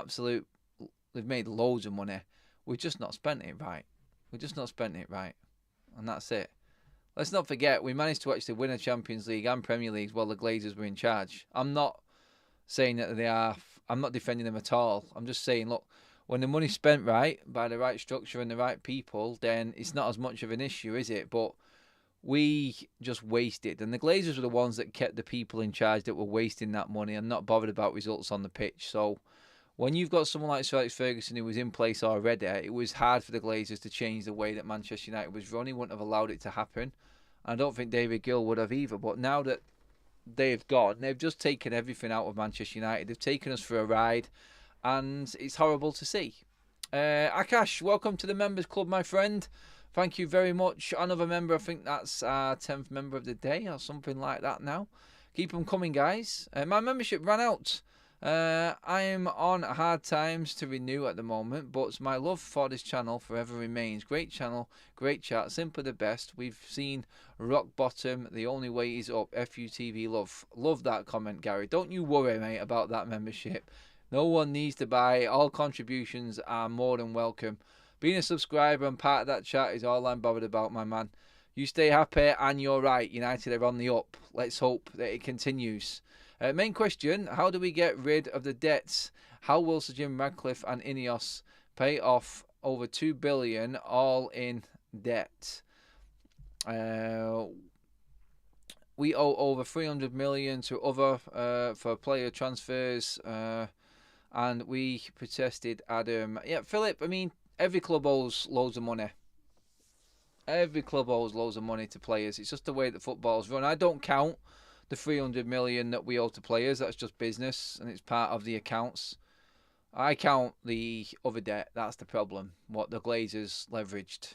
Speaker 1: loads of money. We've just not spent it right. We've just not spent it right. And that's it. Let's not forget, we managed to actually win a Champions League and Premier League while the Glazers were in charge. I'm not saying that they are... I'm not defending them at all. I'm just saying, look, when the money's spent right, by the right structure and the right people, then it's not as much of an issue, is it? But we just wasted. And the Glazers were the ones that kept the people in charge that were wasting that money and not bothered about results on the pitch. So when you've got someone like Sir Alex Ferguson who was in place already, it was hard for the Glazers to change the way that Manchester United was run. He wouldn't have allowed it to happen. I don't think David Gill would have either. But now that they've gone, they've just taken everything out of Manchester United. They've taken us for a ride, and it's horrible to see. Akash, welcome to the Members Club, my friend. Thank you very much. Another member, I think that's our 10th member of the day or something like that now. Keep them coming, guys. My membership ran out. I am on hard times to renew at the moment, but my love for this channel forever remains. Great channel, great chat, simply the best. We've seen rock bottom, the only way is up. FUTV love. Love that comment, Gary. Don't you worry, mate, about that membership. No one needs to buy. All contributions are more than welcome. Being a subscriber and part of that chat is all I'm bothered about, my man. You stay happy and you're right. United are on the up. Let's hope that it continues. Main question, how do we get rid of the debts? How will Sir Jim Ratcliffe and INEOS pay off over $2 billion all in debt? We owe over $300 million to other for player transfers, and we protested Adam. Yeah, Philip, I mean, every club owes loads of money. Every club owes loads of money to players. It's just the way that football's run. I don't count the $300 million that we owe to players. That's just business, and it's part of the accounts. I count the other debt. That's the problem. What the Glazers leveraged.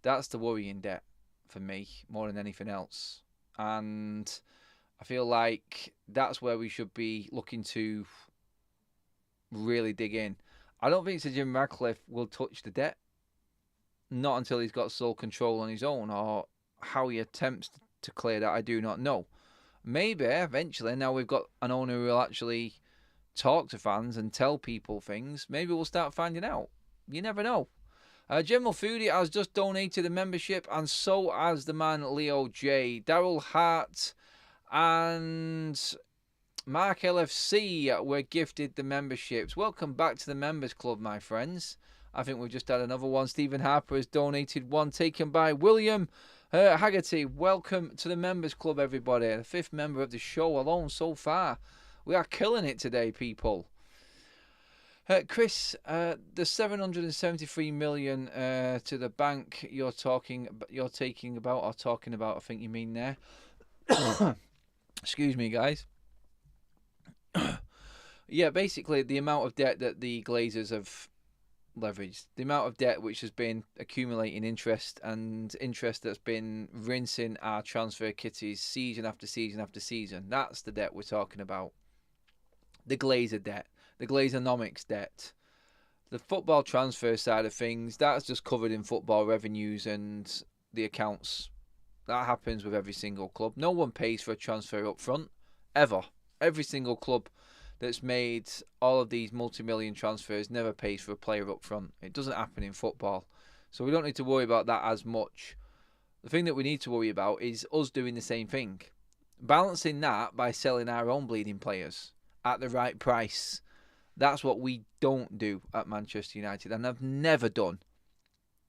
Speaker 1: That's the worrying debt for me, more than anything else. And I feel like that's where we should be looking to really dig in. I don't think Sir Jim Ratcliffe will touch the debt. Not until he's got sole control on his own, or how he attempts to clear that, I do not know. Maybe eventually, now we've got an owner who will actually talk to fans and tell people things, maybe we'll start finding out. You never know. General Foodie has just donated a membership, and so has the man Leo J. Daryl Hart and Mark LFC were gifted the memberships. Welcome back to the Members Club, my friends. I think we've just had another one. Stephen Harper has donated one, taken by William Haggerty. Welcome to the Members Club, everybody. The 5th member of the show alone so far. We are killing it today, people. Chris, the 773 million to the bank you're taking about, I think you mean there. Excuse me, guys. Yeah, basically the amount of debt that the Glazers have leveraged, the amount of debt which has been accumulating interest, and interest that's been rinsing our transfer kitties season after season after season. That's the debt we're talking about. The Glazer debt, the Glazeronomics debt. The football transfer side of things, that's just covered in football revenues and the accounts. That happens with every single club. No one pays for a transfer up front, ever. Every single club that's made all of these multi-million transfers never pays for a player up front. It doesn't happen in football. So we don't need to worry about that as much. The thing that we need to worry about is us doing the same thing. Balancing that by selling our own bleeding players at the right price. That's what we don't do at Manchester United, and I've never done.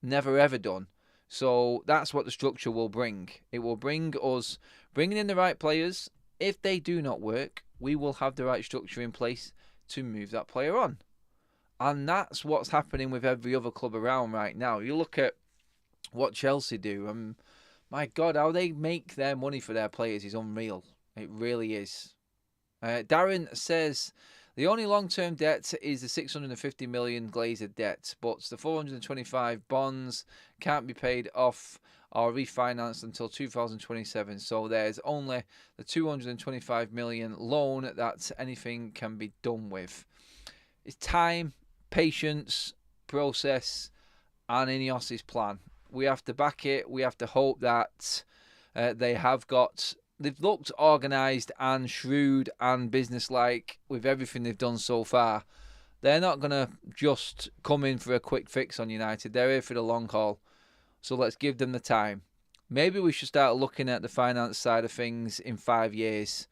Speaker 1: Never ever done. So that's what the structure will bring. It will bring us bringing in the right players. If they do not work, we will have the right structure in place to move that player on. And that's what's happening with every other club around right now. You look at what Chelsea do, my God, how they make their money for their players is unreal. It really is. Darren says, the only long-term debt is the 650 million Glazer debt, but the 425 bonds can't be paid off or refinanced until 2027. So there's only the 225 million loan that anything can be done with. It's time, patience, process, and INEOS's plan. We have to back it. We have to hope that they've looked organised and shrewd and businesslike with everything they've done so far. They're not going to just come in for a quick fix on United. They're here for the long haul. So let's give them the time. Maybe we should start looking at the finance side of things in 5 years.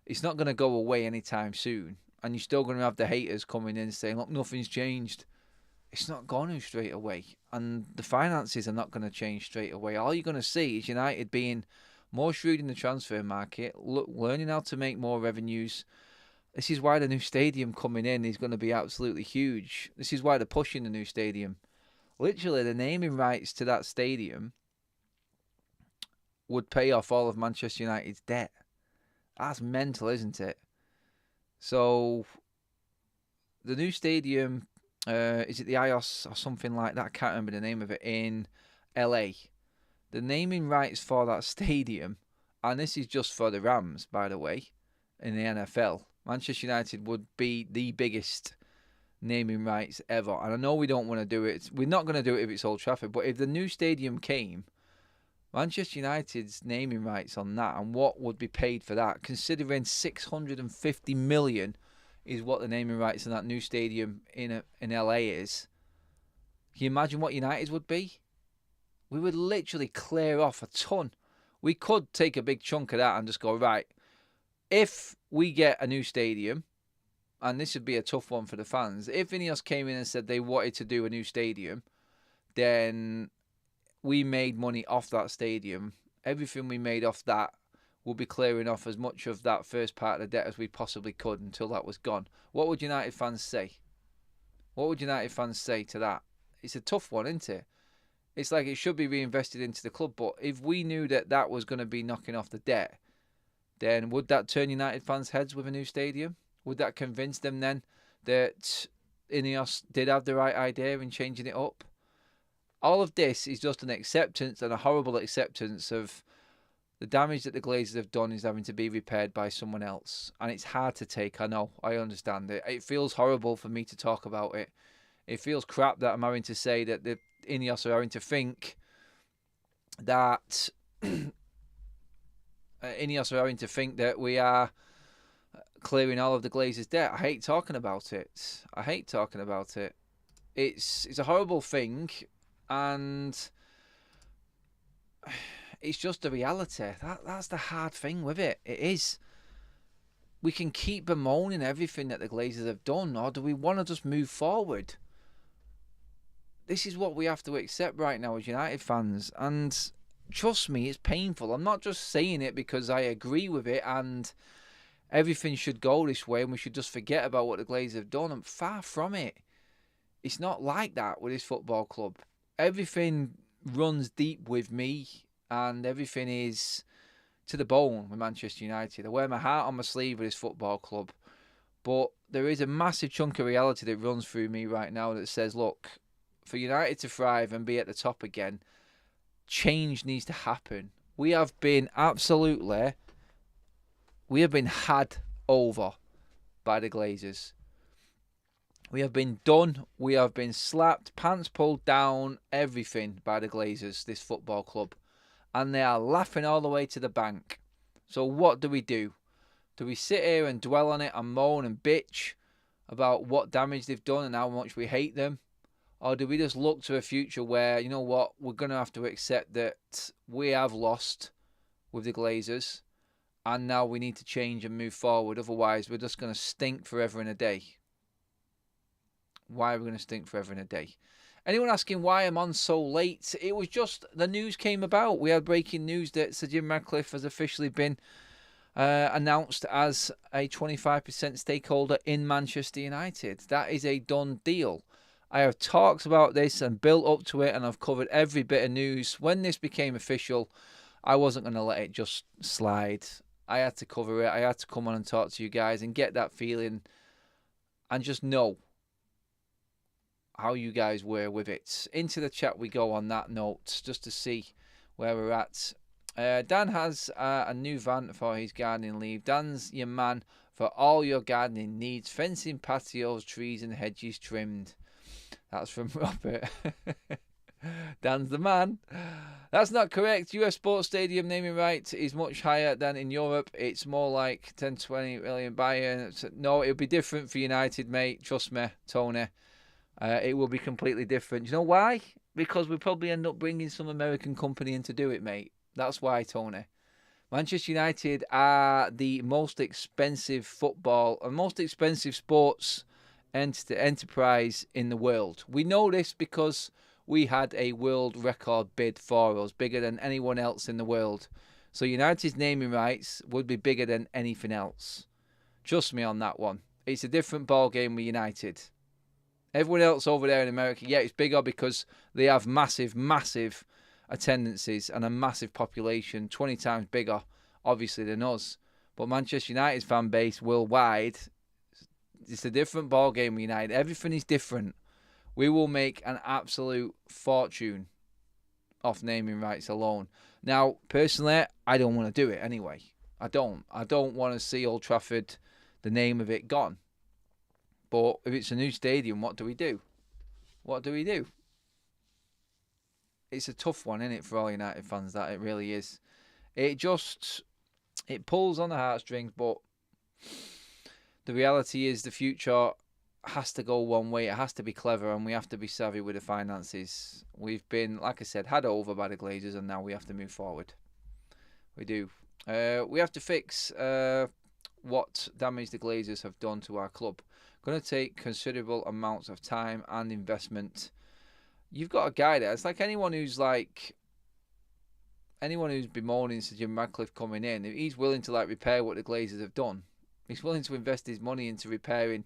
Speaker 1: It's not going to go away anytime soon. And you're still going to have the haters coming in saying, look, nothing's changed. It's not going to straight away. And the finances are not going to change straight away. All you're going to see is United being more shrewd in the transfer market, learning how to make more revenues. This is why the new stadium coming in is going to be absolutely huge. This is why they're pushing the new stadium. Literally, the naming rights to that stadium would pay off all of Manchester United's debt. That's mental, isn't it? So, the new stadium, is it the INEOS or something like that? I can't remember the name of it, in LA. The naming rights for that stadium, and this is just for the Rams, by the way, in the NFL. Manchester United would be the biggest naming rights ever. And I know we don't want to do it. We're not going to do it if it's Old Trafford. But if the new stadium came, Manchester United's naming rights on that and what would be paid for that, considering 650 million is what the naming rights on that new stadium in LA is. Can you imagine what United's would be? We would literally clear off a ton. We could take a big chunk of that and just go, right, if we get a new stadium, and this would be a tough one for the fans, if INEOS came in and said they wanted to do a new stadium, then we made money off that stadium. Everything we made off that will be clearing off as much of that first part of the debt as we possibly could until that was gone. What would United fans say? What would United fans say to that? It's a tough one, isn't it? It's like it should be reinvested into the club, but if we knew that that was going to be knocking off the debt, then would that turn United fans' heads with a new stadium? Would that convince them then that INEOS did have the right idea in changing it up? All of this is just an acceptance, and a horrible acceptance of the damage that the Glazers have done is having to be repaired by someone else. And it's hard to take, I know, I understand it. It feels horrible for me to talk about it. It feels crap that I'm having to say that the INEOS are having to think that INEOS are having to think that we are clearing all of the Glazers' debt. I hate talking about it. I hate talking about it. It's a horrible thing, and it's just the reality. That's the hard thing with it. It is. We can keep bemoaning everything that the Glazers have done, or do we want to just move forward? This is what we have to accept right now as United fans, and trust me, it's painful. I'm not just saying it because I agree with it and everything should go this way and we should just forget about what the Glazers have done. I'm far from it. It's not like that with this football club. Everything runs deep with me and everything is to the bone with Manchester United. I wear my heart on my sleeve with this football club. But there is a massive chunk of reality that runs through me right now that says, look, for United to thrive and be at the top again, change needs to happen. We have been had over by the Glazers. We have been done. We have been slapped, pants pulled down, everything by the Glazers, this football club. And they are laughing all the way to the bank. So what do? Do we sit here and dwell on it and moan and bitch about what damage they've done and how much we hate them? Or do we just look to a future where, you know what, we're going to have to accept that we have lost with the Glazers and now we need to change and move forward. Otherwise, we're just going to stink forever and a day. Why are we going to stink forever and a day? Anyone asking why I'm on so late? It was just the news came about. We had breaking news that Sir Jim Ratcliffe has officially been announced as a 25% stakeholder in Manchester United. That is a done deal. I have talked about this and built up to it, and I've covered every bit of news. When this became official, I wasn't going to let it just slide. I had to cover it. I had to come on and talk to you guys and get that feeling and just know how you guys were with it. Into the chat we go on that note, just to see where we're at. Dan has a new van for his gardening leave. Dan's your man for all your gardening needs. Fencing, patios, trees and hedges trimmed. That's from Robert. Dan's the man. That's not correct. US Sports Stadium naming right is much higher than in Europe. It's more like 10-20 million Bayern. No, it'll be different for United, mate. Trust me, Tony. It will be completely different. You know why? Because we probably end up bringing some American company in to do it, mate. That's why, Tony. Manchester United are the most expensive football and most expensive sports enterprise in the world. We know this because we had a world record bid for us, bigger than anyone else in the world. So United's naming rights would be bigger than anything else. Trust me on that one. It's a different ball game with United. Everyone else over there in America, yeah, it's bigger because they have massive, massive attendances and a massive population, 20 times bigger, obviously, than us. But Manchester United's fan base worldwide, it's a different ball game with United. Everything is different. We will make an absolute fortune off naming rights alone. Now, personally, I don't want to do it anyway. I don't want to see Old Trafford, the name of it, gone. But if it's a new stadium, what do we do? What do we do? It's a tough one, isn't it, for all United fans, that it really is. It pulls on the heartstrings, but the reality is the future has to go one way. It has to be clever, and we have to be savvy with the finances. We've been, like I said, had over by the Glazers, and now we have to move forward. We do. We have to fix what damage the Glazers have done to our club. Going to take considerable amounts of time and investment. You've got a guy there. It's like anyone who's bemoaning Sir Jim Ratcliffe coming in. He's willing to repair what the Glazers have done. He's willing to invest his money into repairing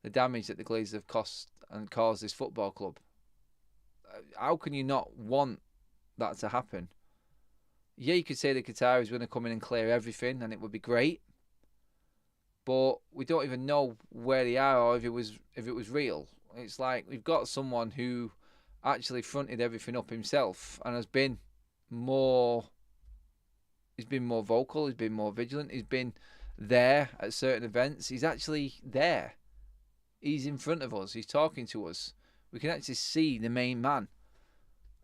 Speaker 1: the damage that the Glazers have caused this football club. How can you not want that to happen? Yeah, you could say the Qataris going to come in and clear everything, and it would be great. But we don't even know where they are or if it was real. It's like we've got someone who actually fronted everything up himself and has been more. He's been more vocal. He's been more vigilant. He's been there at certain events. He's actually there. He's in front of us. He's talking to us. We can actually see the main man,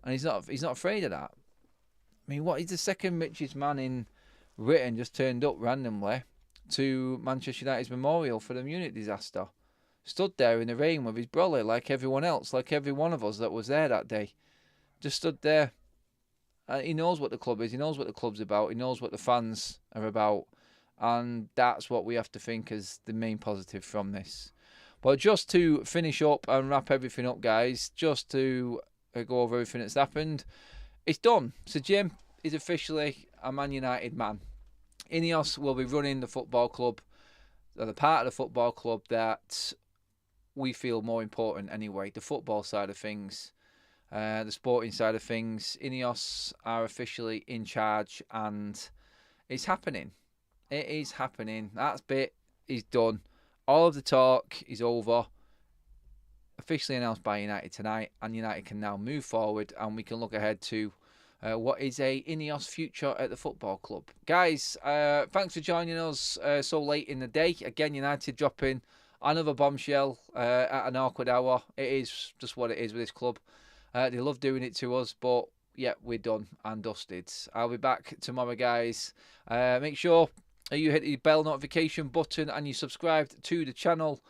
Speaker 1: and he's not afraid of that. I mean, what? He's the second richest man in Britain. Just turned up randomly to Manchester United's memorial for the Munich disaster. Stood there in the rain with his brolly like everyone else, like every one of us that was there that day. Just stood there. He knows what the club is. He knows what the club's about. He knows what the fans are about. And that's what we have to think is the main positive from this. But just to finish up and wrap everything up, guys, just to go over everything that's happened, it's done. So Jim is officially a Man United man. INEOS will be running the football club, the part of the football club that we feel more important anyway. The football side of things, the sporting side of things. INEOS are officially in charge, and it's happening. It is happening. That bit is done. All of the talk is over. Officially announced by United tonight, and United can now move forward, and we can look ahead to what is a INEOS future at the football club. Guys, thanks for joining us so late in the day. Again, United dropping another bombshell at an awkward hour. It is just what it is with this club. They love doing it to us, but yeah, we're done and dusted. I'll be back tomorrow, guys. Make sure you hit the bell notification button and you subscribed to the channel.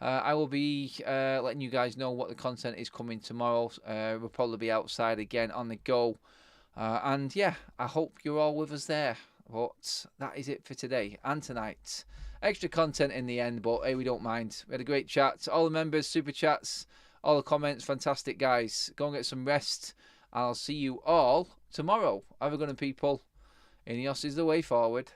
Speaker 1: I will be letting you guys know what the content is coming tomorrow. We'll probably be outside again on the go. And yeah, I hope you're all with us there. But that is it for today and tonight. Extra content in the end, but hey, we don't mind. We had a great chat. All the members, super chats, all the comments, fantastic, guys. Go and get some rest. I'll see you all tomorrow. Have a good one, people. INEOS is the way forward.